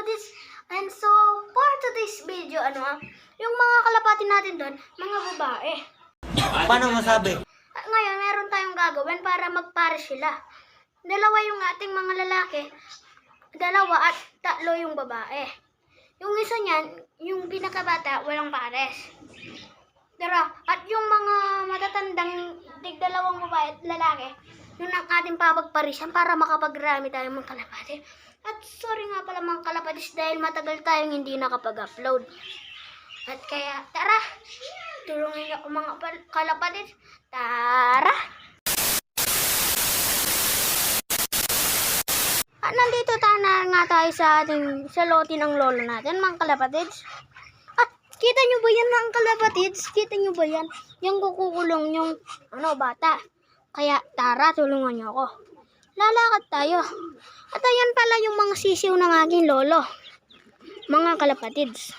kalapatids. And so, for today's video, yung mga kalapati natin doon, mga babae. Paano masabi? At ngayon, meron tayong gagawin para magpares sila. Dalawa yung ating mga lalaki, dalawa at tatlo yung babae. Yung isa niyan, yung pinakabata, walang pares. At yung mga matatandang tig-dalawang babae at lalaki, yun ang ating papagparisan para makapagrami tayo mga kalapati. At sorry nga pala mga kalapatis dahil matagal tayong hindi nakapag-upload. At kaya, tara, tulungan niyo ako mga kalapatis. Tara! At nandito nga tayo sa lote ng lolo natin mga kalapatids. At kita nyo ba yan mga kalapatids? Kita nyo ba yan? Yung kukulong yung bata. Kaya tara, tulungan niyo ako. Lalakad tayo. At ayan pala yung mga sisiw ng aking lolo. Mga kalapatids.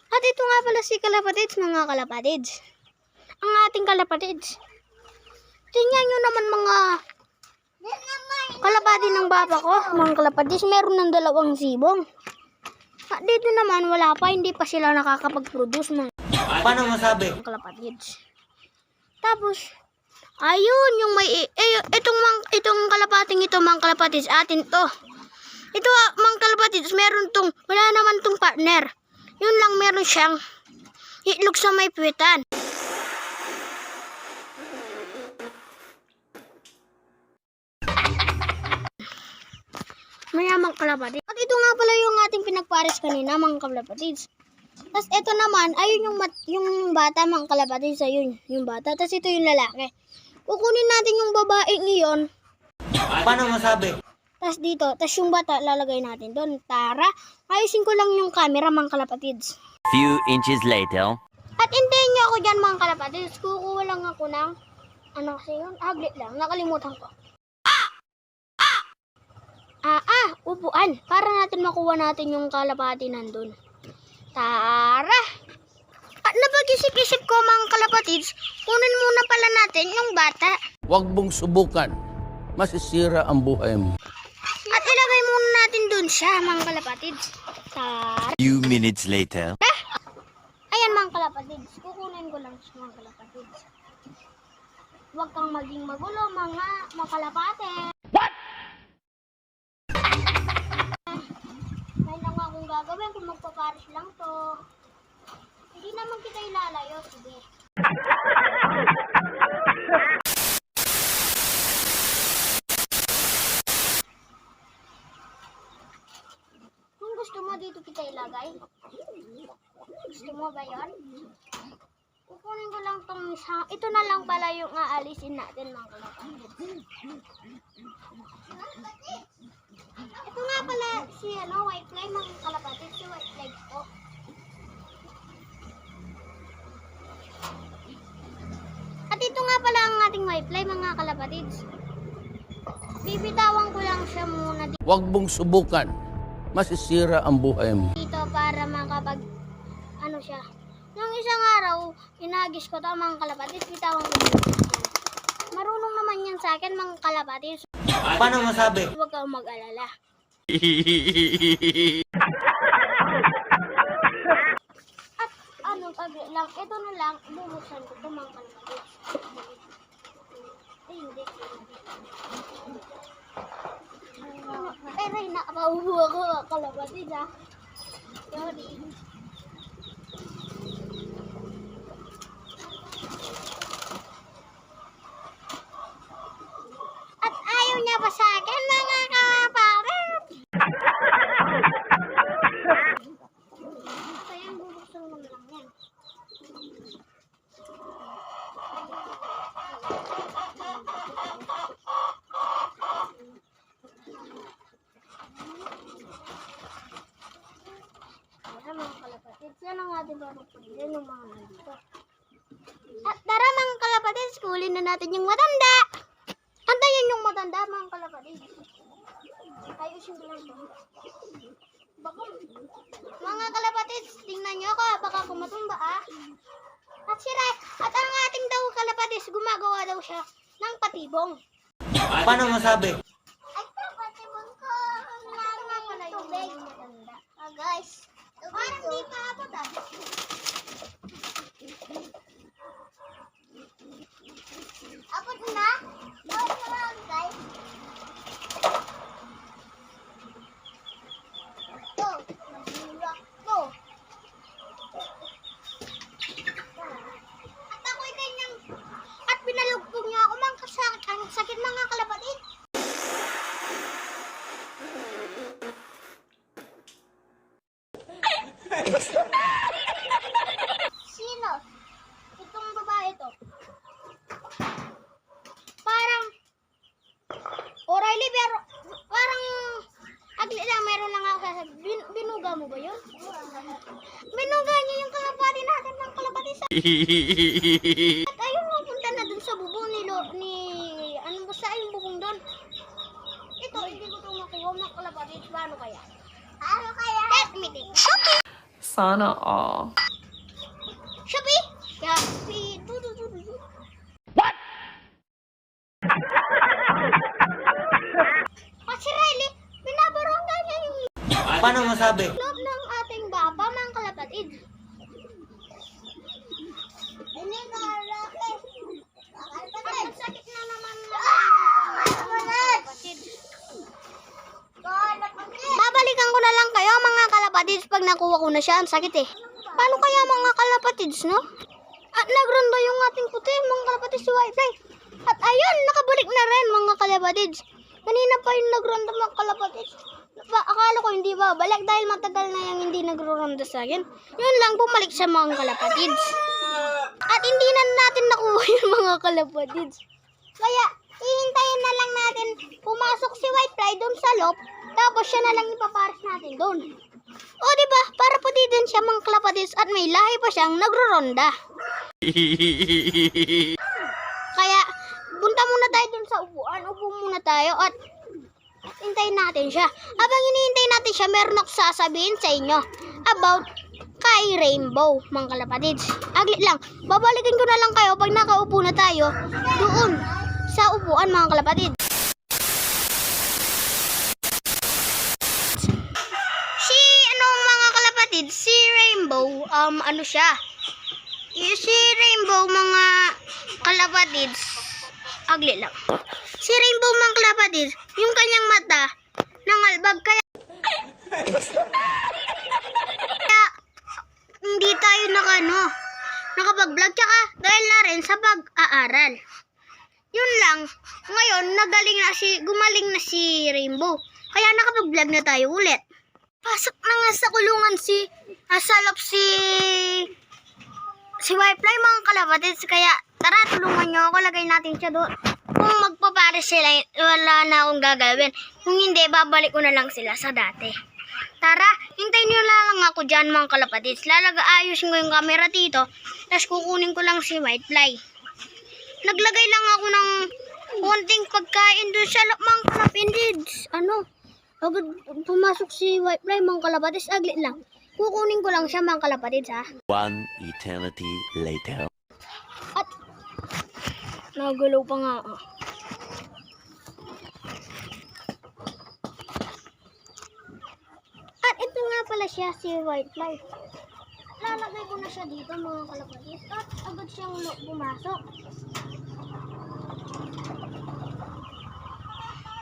At ito nga pala si kalapatids, mga kalapatids. Ang ating kalapatids. Tingnan nyo naman mga kalapati ng baba ko. Mga kalapatids, meron ng 2 sibong. At dito naman, wala pa. Hindi pa sila nakakapag-produce mga Paano masabi? kalapatids. Tapos, ayun, yung may, itong kalapating ito, mga kalapatids, atin to. Ito, mga kalapatids, wala naman tong partner. Yun lang, meron siyang itlog sa may puwitan. Mayamang kalapatids. At ito nga pala yung ating pinagpares kanina, mga kalapatids. Tapos ito naman, ayun yung bata, mga kalapatids, ayun, yung bata. Tapos ito yung lalaki. Kukunin natin yung babae ngayon. Paano masabi? Tapos dito, tapos yung bata lalagay natin doon. Tara, ayusin ko lang yung camera mga kalapatids. Few inches later. At hintayin niyo ako dyan mga kalapatids. Kukuha lang ako ng, kasi yun? Aglit lang, nakalimutan ko. Upuan. Para natin makuha natin yung kalapati nandun. Tara! At napag-isip-isip ko mga kalapatids, kunin muna pala natin yung bata. Huwag mong subukan. Masisira ang buhay mo. At ilagay muna natin dun siya, mga kalapatids. Tara! Few minutes later. Ayan mga kalapatids, kukunin ko lang siya mga kalapatids. Huwag kang maging magulo mga kalapate. What? May lang akong gagawin kung magpaparis lang to. Hindi naman kita ilalayo, sige. Kung gusto mo dito kita ilagay. Gusto mo ba yun? Kukunin ko lang tong isang. Ito na lang pala yung aalisin natin mga kalapatids. Ito nga pala si white fly mga kalapatids. Si white fly ko. At ito nga pala ang ating white fly mga kalapatids. Bibitawan ko lang siya muna Huwag mong subukan. Masisira ang buhay mo. dito para makapag siya. Nung isang araw, inagis ko to mga kalapatids. Bitawan ko muna. Marunong naman yan sa akin mga kalapatids. Paano masabi? Huwag kang mag-alala. At paglit lang, ito na lang, bubuksan ko ito mga kalapatids. Ay, hindi. Pero nakapaubo ako mga kalapatids ha. Sorry. At ayaw niya pa sa akin mga kalapatids. Kaya bubuksan mo lang yan. Tara mga kalapatids, yan ang ating papapulin yung mga nandito. At tara mga kalapatids, kulin na natin yung matanda. Antayin yung matanda mga kalapatids. Ayusin ko lang ito. Mga kalapatids, tingnan nyo ako, baka kumatumba At si Ray, at ang ating daw kalapatids, gumagawa daw siya ng patibong. Paano masabi? Ay, patibong ko. Ito nga pala Parang di pa abot ah. Abot na? Abot na lang guys. To. Nagulak to. At ako'y kanyang at pinalugtog niya ako mang kasakit. Ang sakit mga kalapatid. Sino? Itong babae to. Parang O'Reilly pero parang agli lang meron lang ako sasabi. Binuga mo ba yun? Binuga niya yung kalapati natin ng kalapati sa... At ayun mapunta na dun sa bubong ni ano basta yung bubong dun. Ito, hindi ko ito makuha ng kalapati. Paano kaya? Paano kaya? Let me think. Sana all. Shopee? Shopee. What? At si Riley, binabarangga niya yung Paano masabi? loob ng ating baba, mga kalapatid. Hindi ka laki. Ang sakit na naman kalapatid. Babalikan ko na lang kayo, mga kalapatids, pag nakuha ko na siya. Ang sakit eh. Paano kaya mga kalapatids, no? At nagrondo yung ating puti, mga kalapatids, si Wi-Fi. At ayun, nakabalik na rin, mga kalapatids. Kanina pa yung nagrondo, mga kalapatids. Akala ko hindi ba balik dahil matagal na yung hindi nagrondo sa akin. Yun lang, bumalik sa mga kalapatids. At hindi na natin nakuha yung mga kalapatids. Kaya, hihintayin na lang natin pumasok si Whitefly doon sa loob. Tapos siya na lang ipaparas natin doon. O diba, para puti din siya mga kalapatids at may lahi pa siyang nagroronda. Kaya, punta muna tayo doon sa upuan. Upo muna tayo at hintayin natin siya. Habang hinihintay natin siya, meron ako sasabihin sa inyo about kay Rainbow, mga kalapatids. Aglit lang, babalikin ko na lang kayo pag nakaupo na tayo doon sa upuan, mga kalapatids. Mga kalapatids, si Rainbow, ano siya? Si Rainbow, mga kalapatids, aglit lang. Si Rainbow, mga kalapatids, yung kanyang mata, nangalbag kaya hindi tayo nakapag-vlog tsaka dahil na rin sa pag-aaral. Yun lang, ngayon gumaling na si Rainbow. Kaya nakapag-vlog na tayo ulit. Pasok na nga sa kulungan asalop si Wi-Fi, mga kalapatids. Kaya tara, tulungan nyo ako, lagay natin siya doon. Kung magpapares sila, wala na akong gagawin. Kung hindi, babalik ko na lang sila sa dati. Tara, hintayin nyo lang ako dyan, mga kalapatids. Ayusin ko yung camera dito, tapos kukunin ko lang si Whitefly. Naglagay lang ako ng konting pagkain doon sa loob, mga kalapatids. Agad pumasok si Whitefly, mga kalapatids, aglit lang. Kukunin ko lang siya, mga kalapatids, ha. One eternity later. At nagalaw pa nga. At ito nga pala siya, si Whitefly. Lalagay ko na siya dito, mga kalapatids. At agad siyang pumasok.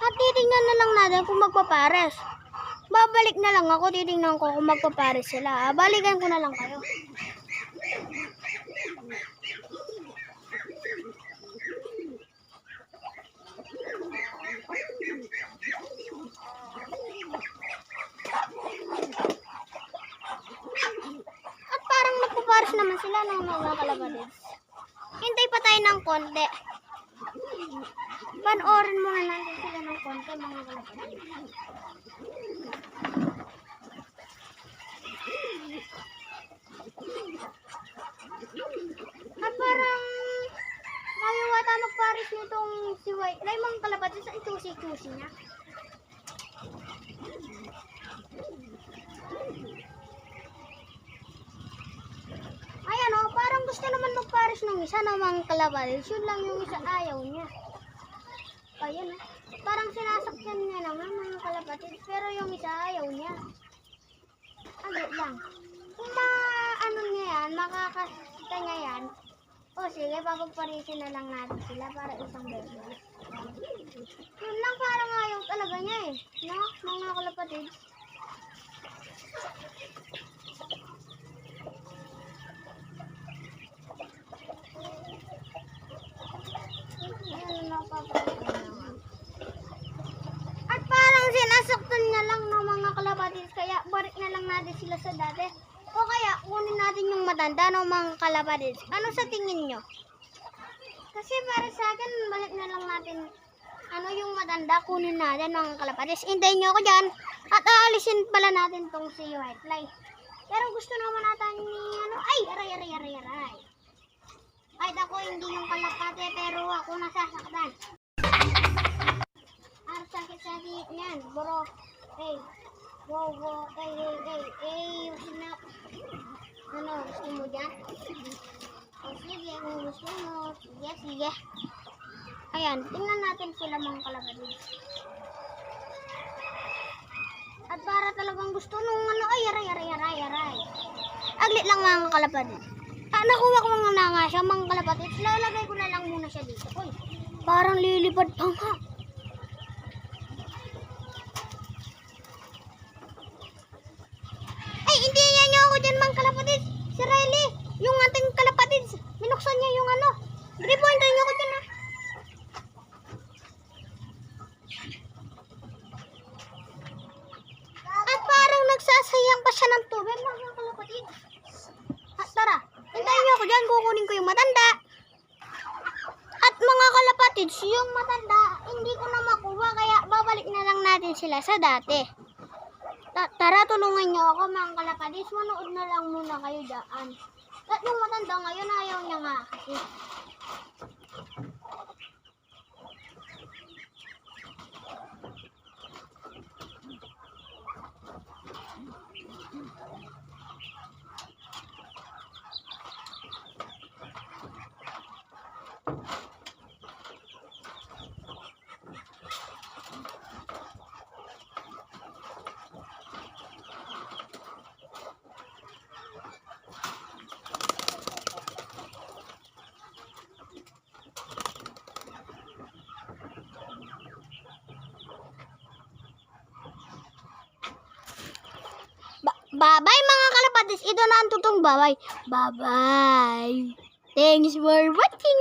At titingnan na lang natin kung magpapares. Babalik na lang ako, titingnan ko kung magpapares sila. Balikan ko na lang kayo. At parang magpapares naman sila ng mga kalapatids. Hintay pa tayo ng konti. Panoorin muna natin sila ng konti, mga kalapatids. At parang mayawata magpares nitong si Whitefly, mga kalapatids, ang chusi-chusi niya. Ayan o, parang gusto naman magpares ng isa na mga kalapatids. Yun lang yung isa ayaw niya. Ayan o, parang sinasakyan niya naman mga kalapatids, pero yung isa ayaw niya. Agad lang. kung ano niya yan, makakasita niya yan, o sige, papagparisin na lang natin sila para isang beses. Yun lang parang ayaw talaga niya eh. No, mga kalapatid. At parang sinasaktan niya lang ng mga kalapatid, kaya balik na lang natin sila sa dati. O kaya kunin natin yung matanda ng mga kalapatid. Ano sa tingin nyo? Kasi para sa akin, balik na lang natin yung matanda, kunin natin mga kalapatid. Hintayin nyo ako dyan at aalisin pala natin tong si White Fly. Pero gusto naman natin ni ay, aray. Kahit ako hindi yung kalapate, pero ako nasasaktan. Sakit-sakit niyan, bro. Hey, wow, na. Ano, gusto mo dyan? O sige, kung gusto mo. Sige. Ayan, tingnan natin sila mga kalapatid. At para talagang gusto nung ay, aray. Aglit lang mga kalapatid. Nakuha ko mga nga siya, mga kalapatid. Lalagay ko na lang muna siya dito. Uy, parang lilipad pa nga. Ay, hindi niyo ako dyan mga kalapatid. Si Riley, yung ating kalapatid, minuksan niya yung Gripointan niyo ako dyan ha. At parang nagsasayang pa siya ng tubig mga kalapatid. At tara, hintayin niyo ako dyan, kukunin ko yung matanda. At mga kalapatid, yung matanda, hindi ko na makuha, kaya babalik na lang natin sila sa dati. Tara, tulungan niyo ako mga kalapatid, manood na lang muna kayo dyan. At yung matanda ngayon, ayaw niya nga kasi. Bye-bye mga kalapatid. Ito na ang tutong bye-bye. Bye-bye. Thanks for watching.